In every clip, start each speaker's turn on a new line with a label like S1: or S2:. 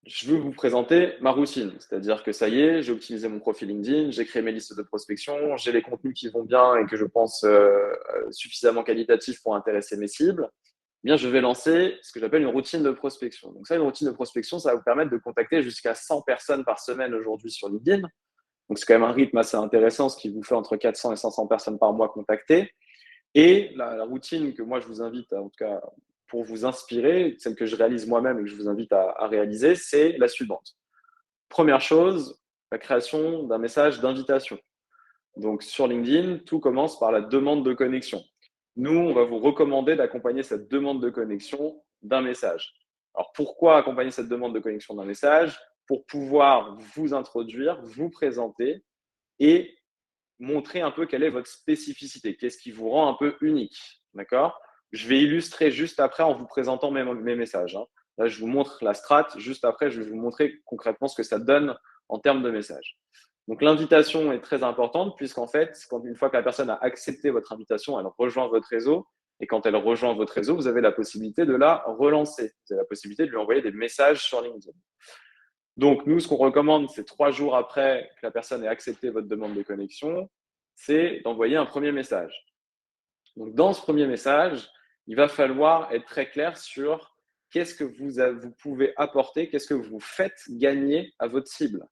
S1: je veux vous présenter ma routine. C'est-à-dire que ça y est, j'ai optimisé mon profil LinkedIn, j'ai créé mes listes de prospection, j'ai les contenus qui vont bien et que je pense suffisamment qualitatifs pour intéresser mes cibles. Eh bien, je vais lancer ce que j'appelle une routine de prospection. Donc ça, une routine de prospection, ça va vous permettre de contacter jusqu'à 100 personnes par semaine aujourd'hui sur LinkedIn. Donc c'est quand même un rythme assez intéressant, ce qui vous fait entre 400 et 500 personnes par mois contactées. Et la routine que moi, je vous invite, en tout cas, pour vous inspirer, celle que je réalise moi-même et que je vous invite à réaliser, c'est la suivante. Première chose, la création d'un message d'invitation. Donc, sur LinkedIn, tout commence par la demande de connexion. Nous, on va vous recommander d'accompagner cette demande de connexion d'un message. Alors, pourquoi accompagner cette demande de connexion d'un message? Pour pouvoir vous introduire, vous présenter et montrer un peu quelle est votre spécificité, qu'est-ce qui vous rend un peu unique. D'accord? Je vais illustrer juste après en vous présentant mes messages. Hein. Là, je vous montre la strat. Juste après, je vais vous montrer concrètement ce que ça donne en termes de messages. Donc, l'invitation est très importante puisqu'en fait, une fois que la personne a accepté votre invitation, elle rejoint votre réseau. Et quand elle rejoint votre réseau, vous avez la possibilité de la relancer. Vous avez la possibilité de lui envoyer des messages sur LinkedIn. Donc, nous, ce qu'on recommande, c'est 3 jours après que la personne ait accepté votre demande de connexion, c'est d'envoyer un premier message. Donc, dans ce premier message, il va falloir être très clair sur qu'est-ce que vous pouvez apporter, qu'est-ce que vous faites gagner à votre cible.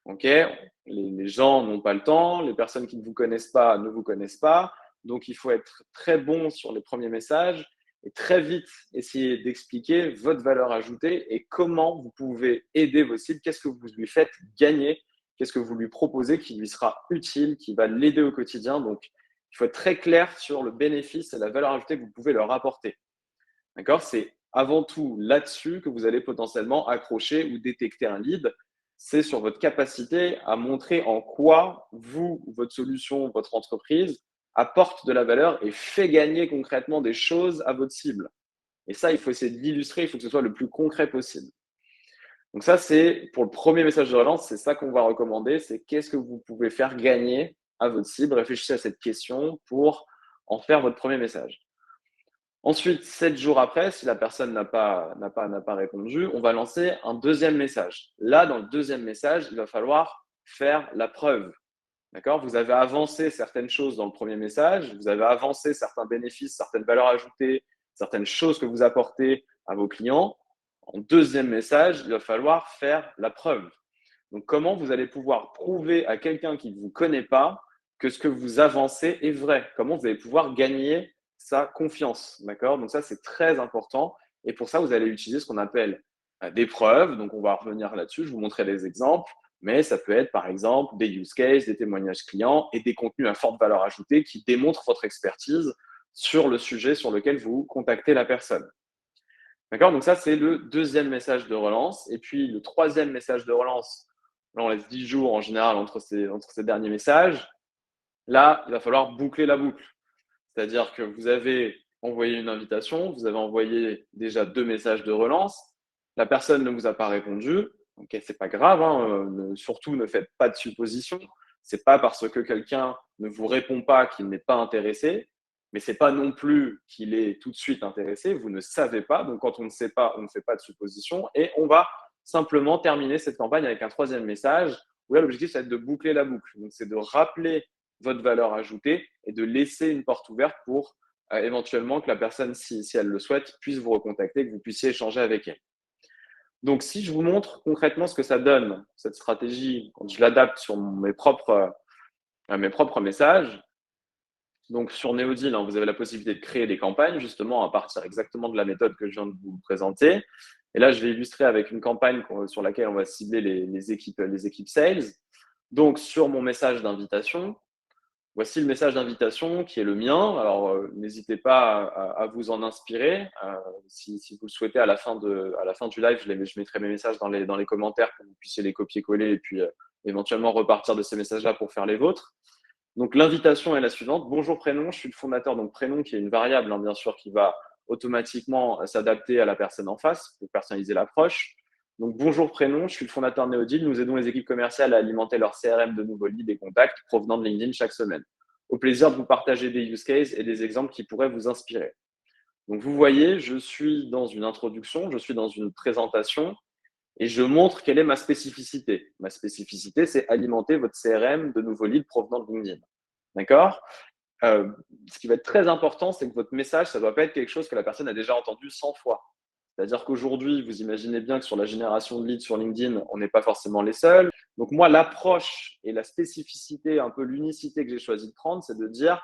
S1: Okay, les gens n'ont pas le temps, les personnes qui ne vous connaissent pas ne vous connaissent pas. Donc, il faut être très bon sur les premiers messages et très vite essayer d'expliquer votre valeur ajoutée et comment vous pouvez aider vos cibles, qu'est-ce que vous lui faites gagner, qu'est-ce que vous lui proposez qui lui sera utile, qui va l'aider au quotidien. Donc, il faut être très clair sur le bénéfice et la valeur ajoutée que vous pouvez leur apporter. D'accord? C'est avant tout là-dessus que vous allez potentiellement accrocher ou détecter un lead. C'est sur votre capacité à montrer en quoi vous, votre solution, votre entreprise apporte de la valeur et fait gagner concrètement des choses à votre cible. Et ça, il faut essayer de l'illustrer, il faut que ce soit le plus concret possible. Donc ça, c'est pour le premier message de relance, c'est ça qu'on va recommander, c'est qu'est-ce que vous pouvez faire gagner à votre cible. Réfléchissez à cette question pour en faire votre premier message. Ensuite, 7 jours après, si la personne n'a pas répondu, on va lancer un deuxième message. Là, dans le deuxième message, il va falloir faire la preuve. D'accord? Vous avez avancé certaines choses dans le premier message, vous avez avancé certains bénéfices, certaines valeurs ajoutées, certaines choses que vous apportez à vos clients. En deuxième message, il va falloir faire la preuve. Donc, comment vous allez pouvoir prouver à quelqu'un qui ne vous connaît pas que ce que vous avancez est vrai? Comment vous allez pouvoir gagner sa confiance? D'accord? Donc, ça, c'est très important. Et pour ça, vous allez utiliser ce qu'on appelle des preuves. Donc, on va revenir là-dessus. Je vous montrerai des exemples. Mais ça peut être, par exemple, des use cases, des témoignages clients et des contenus à forte valeur ajoutée qui démontrent votre expertise sur le sujet sur lequel vous contactez la personne. D'accord? Donc, ça, c'est le deuxième message de relance. Et puis, le troisième message de relance, là, on laisse 10 jours en général entre ces derniers messages. Là, il va falloir boucler la boucle. C'est-à-dire que vous avez envoyé une invitation, vous avez envoyé déjà 2 messages de relance. La personne ne vous a pas répondu. Ok, c'est pas grave. Hein, surtout, ne faites pas de suppositions. C'est pas parce que quelqu'un ne vous répond pas qu'il n'est pas intéressé, mais c'est pas non plus qu'il est tout de suite intéressé. Vous ne savez pas. Donc, quand on ne sait pas, on ne fait pas de suppositions et on va simplement terminer cette campagne avec un troisième message où là, l'objectif, c'est de boucler la boucle. Donc, c'est de rappeler votre valeur ajoutée et de laisser une porte ouverte pour éventuellement que la personne, si elle le souhaite, puisse vous recontacter, que vous puissiez échanger avec elle. Donc, si je vous montre concrètement ce que ça donne, cette stratégie, quand je l'adapte sur mes propres messages, donc sur Neodeal, hein, vous avez la possibilité de créer des campagnes, justement, à partir exactement de la méthode que je viens de vous présenter. Et là, je vais illustrer avec une campagne sur laquelle on va cibler les équipes sales. Donc, sur mon message d'invitation, voici le message d'invitation qui est le mien. Alors, n'hésitez pas à vous en inspirer. Si vous le souhaitez, à la fin du live, je mettrai mes messages dans les commentaires pour que vous puissiez les copier-coller et puis éventuellement repartir de ces messages-là pour faire les vôtres. Donc, l'invitation est la suivante. Bonjour prénom, je suis le fondateur. Donc, prénom qui est une variable, hein, bien sûr, qui va automatiquement s'adapter à la personne en face pour personnaliser l'approche. Donc, bonjour prénom, je suis le fondateur de Neodeal. Nous aidons les équipes commerciales à alimenter leur CRM de nouveaux leads et contacts provenant de LinkedIn chaque semaine. Au plaisir de vous partager des use cases et des exemples qui pourraient vous inspirer. Donc, vous voyez, je suis dans une introduction, je suis dans une présentation et je montre quelle est ma spécificité. Ma spécificité, c'est alimenter votre CRM de nouveaux leads provenant de LinkedIn. D'accord? Ce qui va être très important, c'est que votre message, ça ne doit pas être quelque chose que la personne a déjà entendu 100 fois. C'est-à-dire qu'aujourd'hui, vous imaginez bien que sur la génération de leads sur LinkedIn, on n'est pas forcément les seuls. Donc moi, l'approche et la spécificité, un peu l'unicité que j'ai choisi de prendre, c'est de dire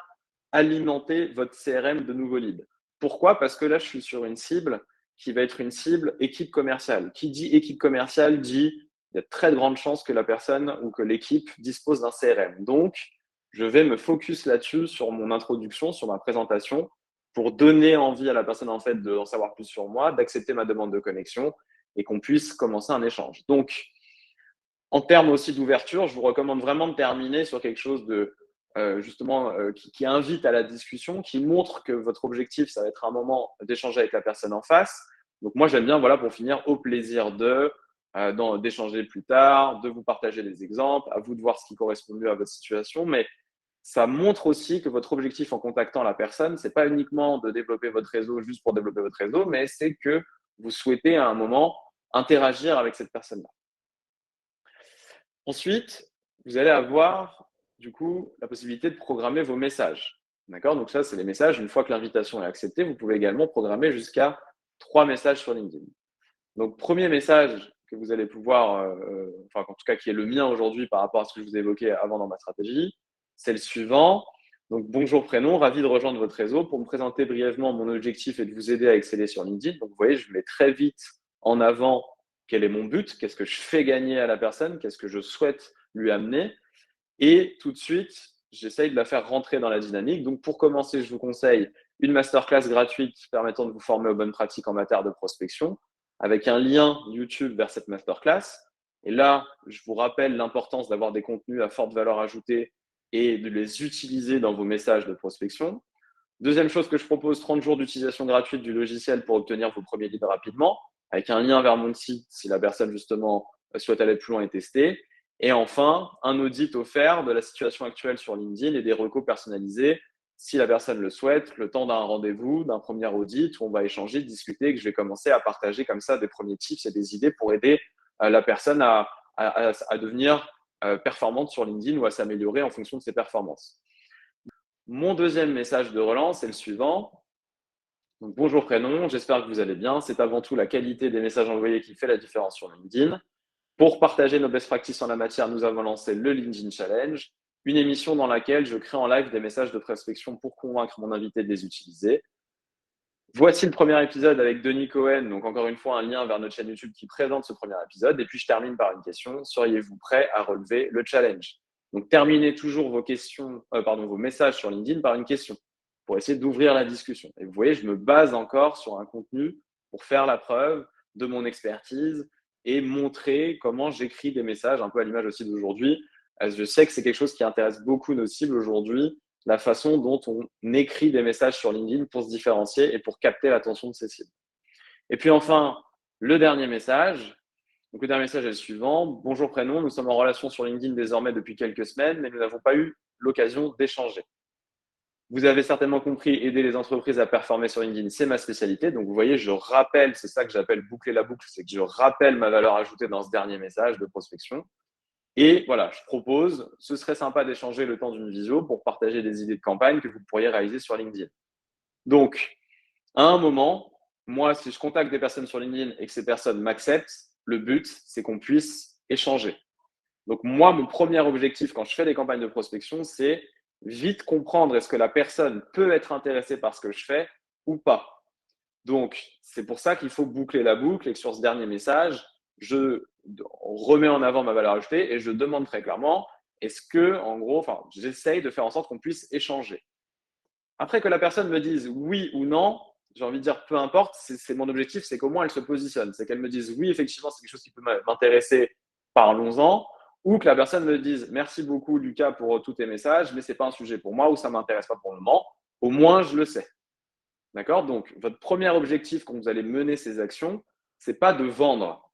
S1: alimenter votre CRM de nouveaux leads. Pourquoi? Parce que là, je suis sur une cible qui va être une cible équipe commerciale. Qui dit équipe commerciale dit il y a de très grandes chances que la personne ou que l'équipe dispose d'un CRM. Donc, je vais me focus là-dessus sur mon introduction, sur ma présentation, pour donner envie à la personne en fait d'en savoir plus sur moi, d'accepter ma demande de connexion et qu'on puisse commencer un échange. Donc, en termes aussi d'ouverture, je vous recommande vraiment de terminer sur quelque chose de justement qui invite à la discussion, qui montre que votre objectif, ça va être un moment d'échanger avec la personne en face. Donc moi, j'aime bien, voilà, pour finir, au plaisir d'échanger plus tard, de vous partager des exemples, à vous de voir ce qui correspond mieux à votre situation, mais ça montre aussi que votre objectif en contactant la personne, c'est pas uniquement de développer votre réseau juste pour développer votre réseau, mais c'est que vous souhaitez à un moment interagir avec cette personne-là. Ensuite, vous allez avoir du coup la possibilité de programmer vos messages. D'accord? Donc ça, c'est les messages. Une fois que l'invitation est acceptée, vous pouvez également programmer jusqu'à 3 messages sur LinkedIn. Donc, premier message que vous allez pouvoir, enfin en tout cas qui est le mien aujourd'hui par rapport à ce que je vous ai évoqué avant dans ma stratégie, c'est le suivant. Donc, bonjour prénom, ravi de rejoindre votre réseau. Pour me présenter brièvement, mon objectif est de vous aider à exceller sur LinkedIn. Donc, vous voyez, je mets très vite en avant quel est mon but, qu'est-ce que je fais gagner à la personne, qu'est-ce que je souhaite lui amener. Et tout de suite, j'essaye de la faire rentrer dans la dynamique. Donc, pour commencer, je vous conseille une masterclass gratuite permettant de vous former aux bonnes pratiques en matière de prospection, avec un lien YouTube vers cette masterclass. Et là, je vous rappelle l'importance d'avoir des contenus à forte valeur ajoutée et de les utiliser dans vos messages de prospection. Deuxième chose que je propose, 30 jours d'utilisation gratuite du logiciel pour obtenir vos premiers leads rapidement, avec un lien vers mon site si la personne justement souhaite aller plus loin et tester. Et enfin, un audit offert de la situation actuelle sur LinkedIn et des recos personnalisés si la personne le souhaite, le temps d'un rendez-vous, d'un premier audit où on va échanger, discuter, et que je vais commencer à partager comme ça des premiers tips et des idées pour aider la personne à devenir performante sur LinkedIn ou à s'améliorer en fonction de ses performances. Mon deuxième message de relance est le suivant. Donc, bonjour prénom, j'espère que vous allez bien. C'est avant tout la qualité des messages envoyés qui fait la différence sur LinkedIn. Pour partager nos best practices en la matière, nous avons lancé le LinkedIn Challenge, une émission dans laquelle je crée en live des messages de prospection pour convaincre mon invité de les utiliser. Voici le premier épisode avec Denis Cohen, donc encore une fois un lien vers notre chaîne YouTube qui présente ce premier épisode. Et puis je termine par une question. Seriez-vous prêt à relever le challenge? Donc terminez toujours vos messages sur LinkedIn par une question pour essayer d'ouvrir la discussion. Et vous voyez, je me base encore sur un contenu pour faire la preuve de mon expertise et montrer comment j'écris des messages, un peu à l'image aussi d'aujourd'hui. Je sais que c'est quelque chose qui intéresse beaucoup nos cibles aujourd'hui, la façon dont on écrit des messages sur LinkedIn pour se différencier et pour capter l'attention de ses cibles. Et puis enfin, le dernier message. Donc, le dernier message est le suivant. Bonjour prénom, nous sommes en relation sur LinkedIn désormais depuis quelques semaines, mais nous n'avons pas eu l'occasion d'échanger. Vous avez certainement compris, aider les entreprises à performer sur LinkedIn, c'est ma spécialité. Donc, vous voyez, je rappelle, c'est ça que j'appelle boucler la boucle, c'est que je rappelle ma valeur ajoutée dans ce dernier message de prospection. Et voilà, je propose, ce serait sympa d'échanger le temps d'une visio pour partager des idées de campagne que vous pourriez réaliser sur LinkedIn. Donc, à un moment, moi, si je contacte des personnes sur LinkedIn et que ces personnes m'acceptent, le but, c'est qu'on puisse échanger. Donc, moi, mon premier objectif quand je fais des campagnes de prospection, c'est vite comprendre est-ce que la personne peut être intéressée par ce que je fais ou pas. Donc, c'est pour ça qu'il faut boucler la boucle et que sur ce dernier message, je remets en avant ma valeur ajoutée et je demande très clairement est-ce que, en gros, j'essaye de faire en sorte qu'on puisse échanger. Après que la personne me dise oui ou non, j'ai envie de dire peu importe, c'est mon objectif, c'est qu'au moins elle se positionne. C'est qu'elle me dise oui, effectivement, c'est quelque chose qui peut m'intéresser, parlons-en. Ou que la personne me dise merci beaucoup, Lucas, pour tous tes messages, mais ce n'est pas un sujet pour moi ou ça ne m'intéresse pas pour le moment. Au moins, je le sais. D'accord? Donc, votre premier objectif quand vous allez mener ces actions, ce n'est pas de vendre.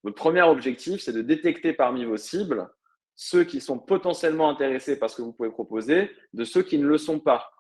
S1: Votre premier objectif, c'est de détecter parmi vos cibles ceux qui sont potentiellement intéressés par ce que vous pouvez proposer de ceux qui ne le sont pas.